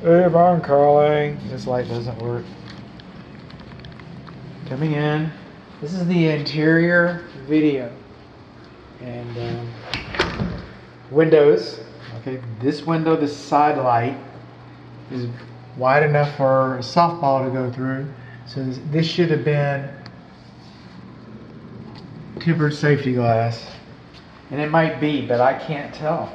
If I'm calling, this light doesn't work. Coming in. This is the interior video. And windows. Okay, this window, this side light, is wide enough for a softball to go through. So this should have been tempered safety glass. And it might be, but I can't tell.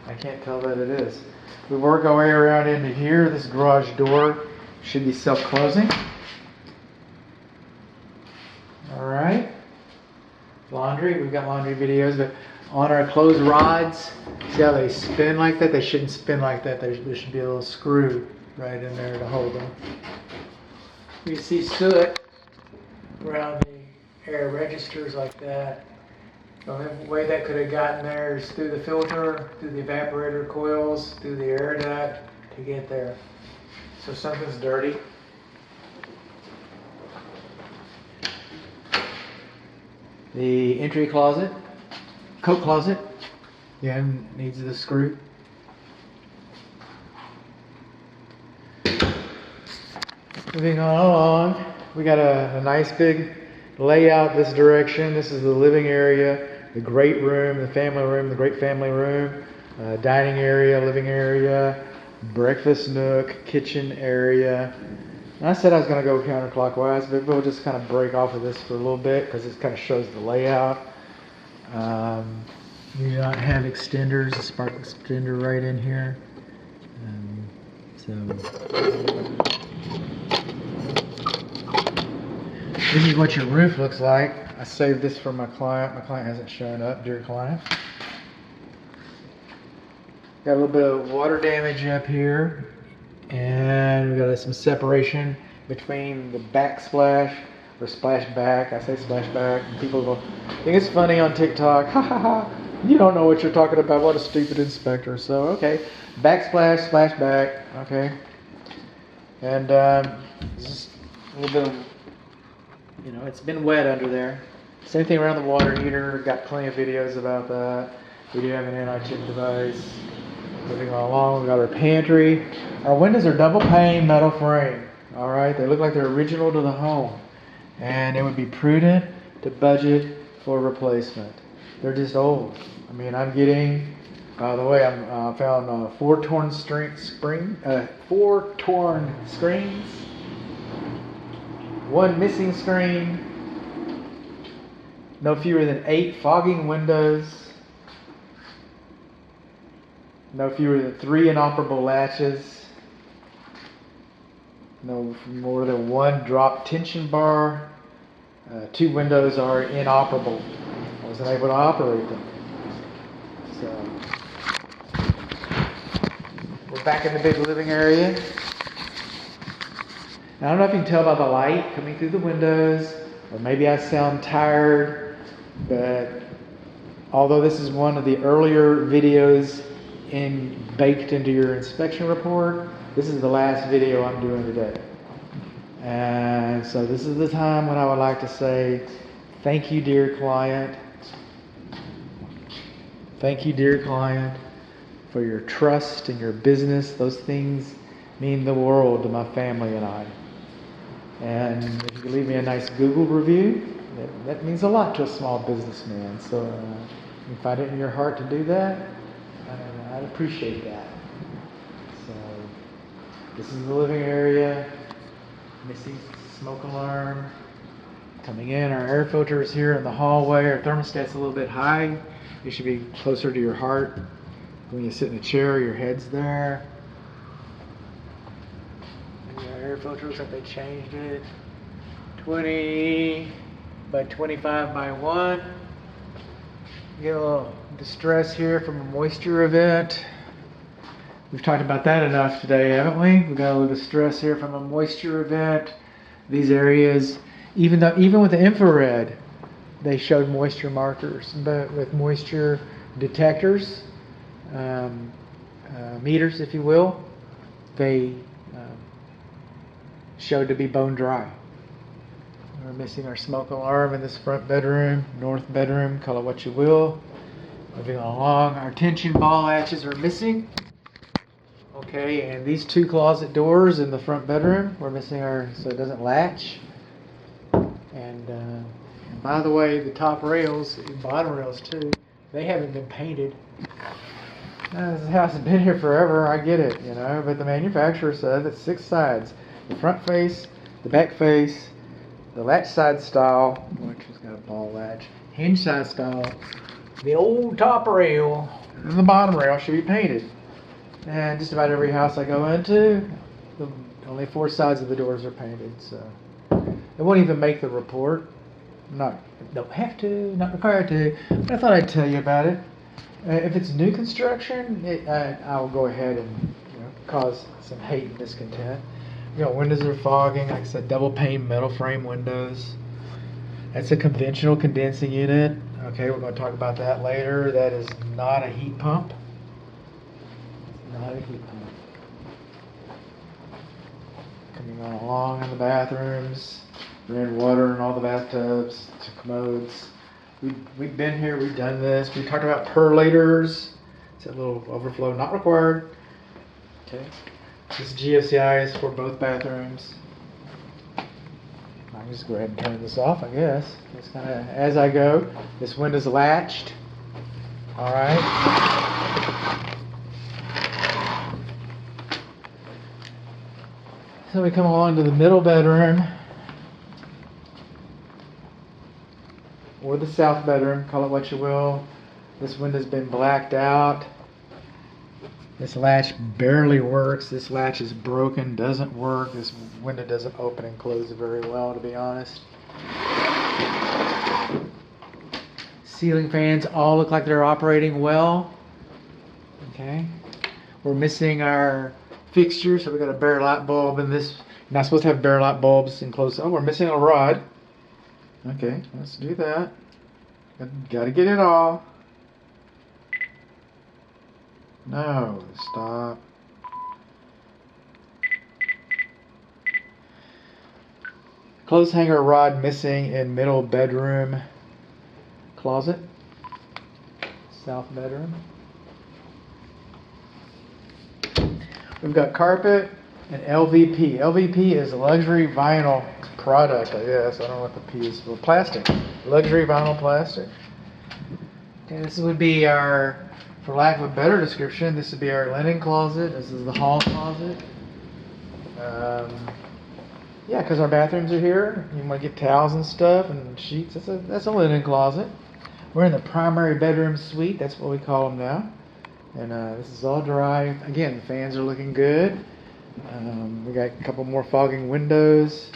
I can't tell that it is. We work our way around into here. This garage door should be self-closing. Alright. Laundry, we've got laundry videos, but on our clothes rods, see how they spin like that? They shouldn't spin like that. There should be a little screw right in there to hold them. You see soot around the air registers like that. The only way that could have gotten there is through the filter, through the evaporator coils, through the air duct to get there. So something's dirty. The entry closet, coat closet, again, needs the screw. Moving on along, we got a nice big layout this direction. This is the living area, the great room, the family room, the great family room, dining area, living area, breakfast nook, kitchen area. And I said I was going to go counterclockwise, but we'll just kind of break off of this for a little bit because it kind of shows the layout. You do not have extenders, a spark extender right in here. This is what your roof looks like. I saved this for my client. My client hasn't shown up, dear client. Got a little bit of water damage up here. And we got some separation between the backsplash or splashback. I say splashback. And people go, I think it's funny on TikTok. Ha ha ha. You don't know what you're talking about. What a stupid inspector. So, okay. Backsplash, splashback. Okay. And just a little bit of, it's been wet under there. Same thing around the water heater. Got plenty of videos about that. We do have an anti-chip device. Moving along, we got our pantry. Our windows are double pane metal frame. Alright, they look like they're original to the home. And it would be prudent to budget for replacement. They're just old. I mean, I'm getting, by the way, I found four torn screens, one missing screen, no fewer than 8 fogging windows, no fewer than 3 inoperable latches, no more than 1 drop tension bar, 2 windows are inoperable. I wasn't able to operate them. So we're back in the big living area. Now, I don't know if you can tell by the light coming through the windows, or maybe I sound tired, but although this is one of the earlier videos baked into your inspection report, this is the last video I'm doing today. And so this is the time when I would like to say, thank you, dear client. Thank you, dear client, for your trust in your business. Those things mean the world to my family and I. And if you could leave me a nice Google review, that means a lot to a small businessman. So if you find it in your heart to do that, I'd appreciate that. So this is the living area. Missing smoke alarm. Coming in, our air filter is here in the hallway. Our thermostat's a little bit high. It should be closer to your heart. When you sit in a chair, your head's there. And your air filter looks like they changed it. 20 by 25 by 1. Get a little distress here from a moisture event. We've talked about that enough today, haven't we? We've got a little distress here from a moisture event. These areas, even with the infrared, they showed moisture markers. But with moisture detectors, meters, if you will, they showed to be bone dry. We're missing our smoke alarm in this front bedroom, north bedroom, call it what you will. Moving along, our tension ball latches are missing. Okay, and these two closet doors in the front bedroom, we're missing our, so it doesn't latch. And by the way, the top rails, bottom rails too, they haven't been painted. This house has been here forever, I get it, you know, but the manufacturer said it's 6 sides. The front face, the back face, the latch side style, which has got a ball latch, hinge side style, the old top rail, and the bottom rail should be painted. And just about every house I go into, only 4 sides of the doors are painted, so it won't even make the report. Don't have to, not required to, but I thought I'd tell you about it. If it's new construction, I'll go ahead and cause some hate and discontent. Windows are fogging, like I said, double pane metal frame windows. That's a conventional condensing unit. Okay, we're going to talk about that later. That is not a heat pump. It's not a heat pump. Coming on along in the bathrooms. Ran water in all the bathtubs, to commodes. We've been here, we've done this. We talked about percolators. It's a little overflow, not required. Okay. This GFCI is for both bathrooms. I can just go ahead and turn this off, I guess. It's kind of as I go. This window's latched. All right. So we come along to the middle bedroom, or the south bedroom, call it what you will. This window's been blacked out. This latch barely works. This latch is broken, doesn't work. This window doesn't open and close very well, to be honest. Ceiling fans all look like they're operating well. Okay. We're missing our fixture, so we got a bare light bulb in this. You're not supposed to have bare light bulbs enclosed. Oh, we're missing a rod. Okay, let's do that. Gotta get it all. No, stop. Clothes hanger rod missing in middle bedroom closet. South bedroom. We've got carpet and LVP. LVP is a luxury vinyl product, I guess. I don't know what the P is for. Plastic. Luxury vinyl plastic. Okay, this would be our, for lack of a better description, this would be our linen closet. This is the hall closet. Yeah, because our bathrooms are here. You want to get towels and stuff and sheets. That's a linen closet. We're in the primary bedroom suite. That's what we call them now. And this is all dry. Again, the fans are looking good. We got a couple more fogging windows.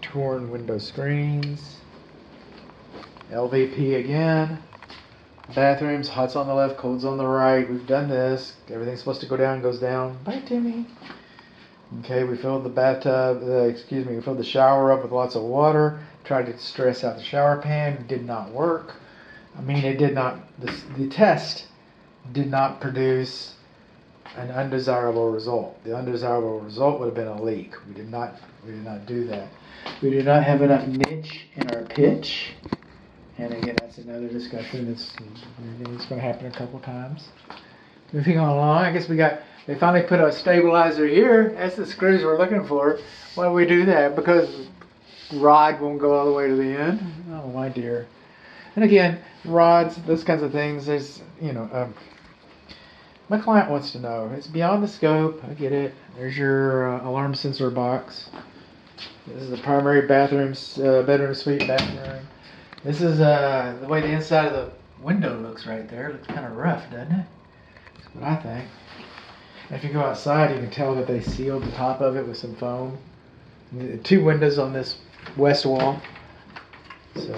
Torn window screens. LVP again. Bathrooms, hot's on the left, cold's on the right. We've done this. Everything's supposed to go down, goes down. Bye, Timmy. Okay, we filled the bathtub, we filled the shower up with lots of water. Tried to stress out the shower pan. Did not work. I mean, it did not, the test did not produce an undesirable result. The undesirable result would have been a leak. We did not do that. We did not have enough niche in our pitch. And again, that's another discussion. It's going to happen a couple times. Moving on along, I guess they finally put a stabilizer here. That's the screws we're looking for. Why do we do that? Because rod won't go all the way to the end. Oh, my dear. And again, rods, those kinds of things, there's, my client wants to know. It's beyond the scope. I get it. There's your alarm sensor box. This is the primary bedroom suite bathroom. This is the way the inside of the window looks right there. It looks kind of rough, doesn't it? That's what I think. And if you go outside, you can tell that they sealed the top of it with some foam. The 2 windows on this west wall. So,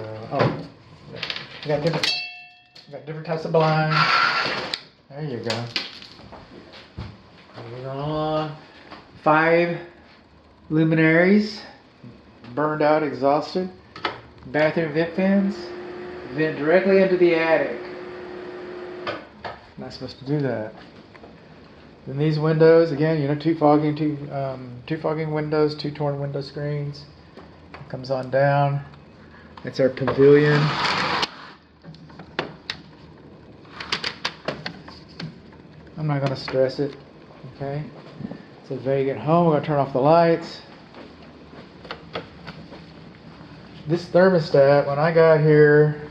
we got different types of blinds. There you go. Moving on. 5 luminaries, burned out, exhausted. Bathroom vent fans, vent directly into the attic. Not supposed to do that. Then these windows, again, 2 fogging windows, 2 torn window screens. It comes on down. That's our pavilion. I'm not going to stress it. Okay. It's a vacant home. We're going to turn off the lights. This thermostat, when I got here,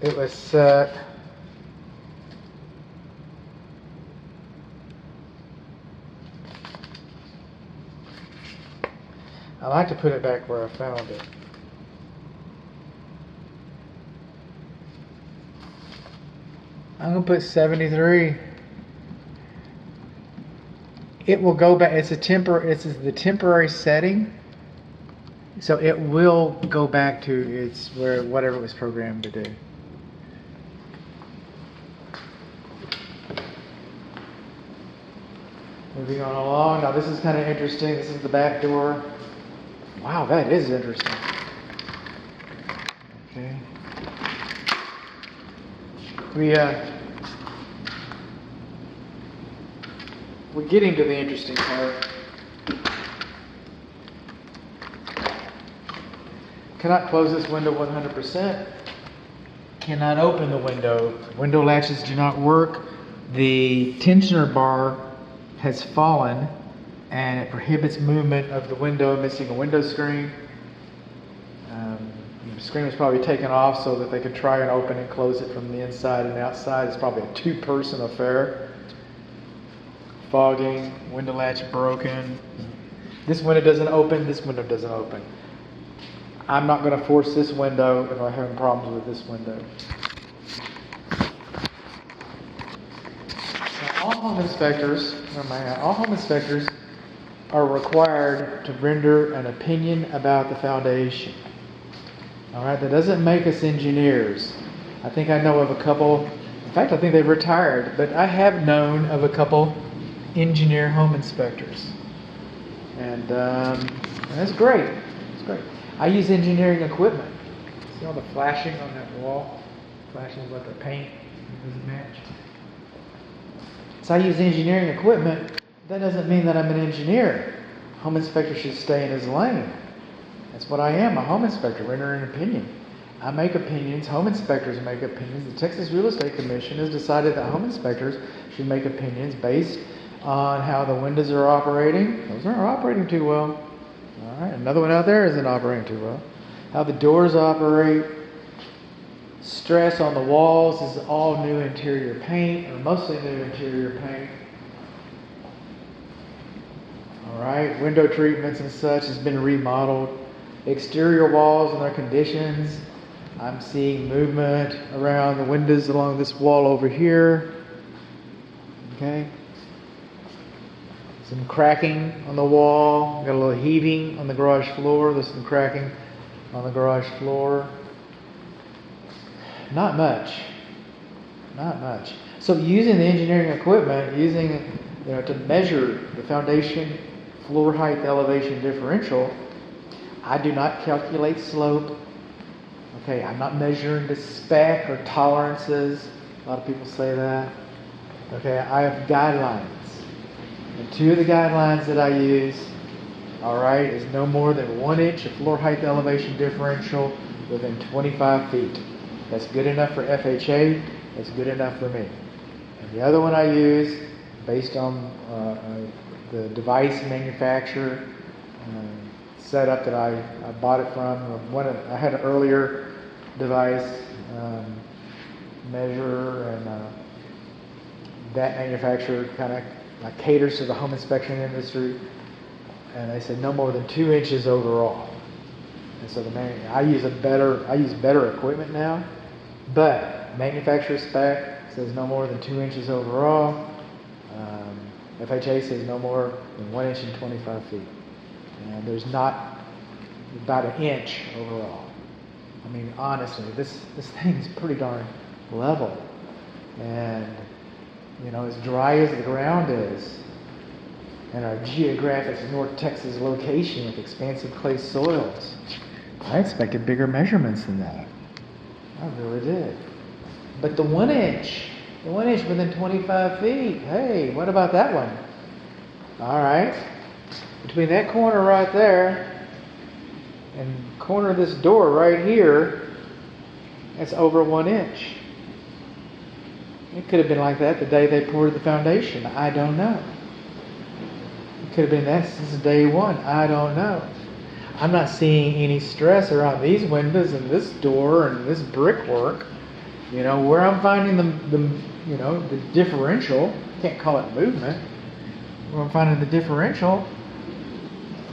it was set I like to put it back where I found it. I'm going to put 73. It will go back. It's the temporary setting, so it will go back to whatever it was programmed to do. Moving on along. Now this is kind of interesting. This is the back door. Wow, that is interesting. Okay. We're getting to the interesting part. Cannot close this window 100%. Cannot open the window. Window latches do not work. The tensioner bar has fallen and it prohibits movement of the window, missing a window screen. The screen was probably taken off so that they could try and open and close it from the inside and outside. It's probably a two-person affair. Fogging, window latch broken. This window doesn't open, this window doesn't open. I'm not going to force this window if I'm having problems with this window. Now, all home inspectors are required to render an opinion about the foundation. All right, that doesn't make us engineers. I think I know of a couple, in fact, I think they've retired, but I have known of a couple engineer home inspectors. And that's great. It's great. I use engineering equipment. See all the flashing on that wall? Flashing with the paint. It doesn't match. So I use engineering equipment. That doesn't mean that I'm an engineer. Home inspector should stay in his lane. That's what I am, a home inspector, rendering an opinion. I make opinions, home inspectors make opinions. The Texas Real Estate Commission has decided that home inspectors should make opinions based on how the windows are operating. Those aren't operating too well. All right, another one out there isn't operating too well. How the doors operate. Stress on the walls is all new interior paint, or mostly new interior paint. All right, window treatments and such has been remodeled. Exterior walls and their conditions. I'm seeing movement around the windows along this wall over here. Okay. Some cracking on the wall. Got a little heaving on the garage floor. There's some cracking on the garage floor. Not much. Not much. So using the engineering equipment, to measure the foundation, floor height, elevation differential, I do not calculate slope. Okay, I'm not measuring the spec or tolerances. A lot of people say that. Okay, I have guidelines. And two of the guidelines that I use, all right, is no more than 1 inch of floor height elevation differential within 25 feet. That's good enough for FHA. That's good enough for me. And the other one I use, based on the device manufacturer setup that I bought it from. I had an earlier device measure, and that manufacturer kind of caters to the home inspection industry, and they said no more than 2 inches overall. And so I use better equipment now, but manufacturer spec says no more than 2 inches overall. FHA says no more than 1 inch and 25 feet. And there's not about 1 inch overall. I mean, honestly, this thing is pretty darn level. And, as dry as the ground is, and our geographic North Texas location with expansive clay soils, I expected bigger measurements than that. I really did. But the 1 inch within 25 feet, hey, what about that one? All right. Between that corner right there and corner of this door right here, It's over 1 inch. It could have been like that the day they poured the foundation. I don't know. It could have been that since day one. I don't know. I'm not seeing any stress around these windows and this door and this brickwork. You know, where I'm finding the differential, can't call it movement. Where I'm finding the differential,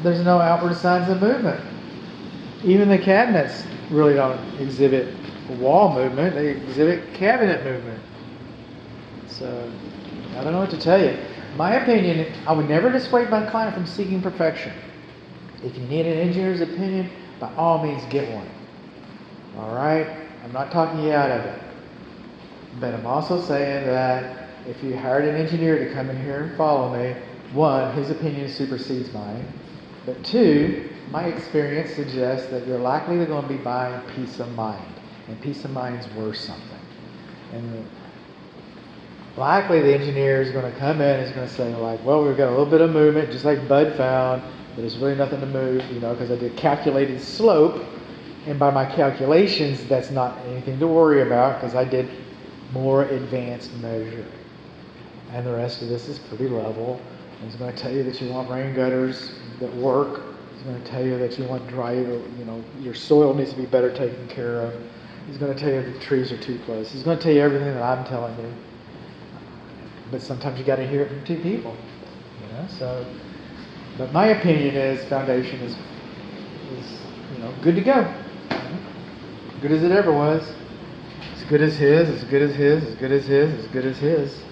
there's no outward signs of movement. Even the cabinets really don't exhibit wall movement, they exhibit cabinet movement. So, I don't know what to tell you. My opinion, I would never dissuade my client from seeking perfection. If you need an engineer's opinion, by all means get one. Alright? I'm not talking you out of it. But I'm also saying that if you hired an engineer to come in here and follow me, one, his opinion supersedes mine. But two, my experience suggests that you're likely going to be buying peace of mind. And peace of mind is worth something. And likely the engineer is going to come in and is going to say, like, well, we've got a little bit of movement, just like Bud found, but there's really nothing to move, because I did calculated slope. And by my calculations, that's not anything to worry about because I did more advanced measuring. And the rest of this is pretty level. He's going to tell you that you want rain gutters that work. He's going to tell you that you want dry, your soil needs to be better taken care of. He's going to tell you the trees are too close. He's going to tell you everything that I'm telling you. But sometimes you got to hear it from two people, So, but my opinion is foundation is good to go. Good as it ever was. As good as his, as good as his, as good as his, as good as his.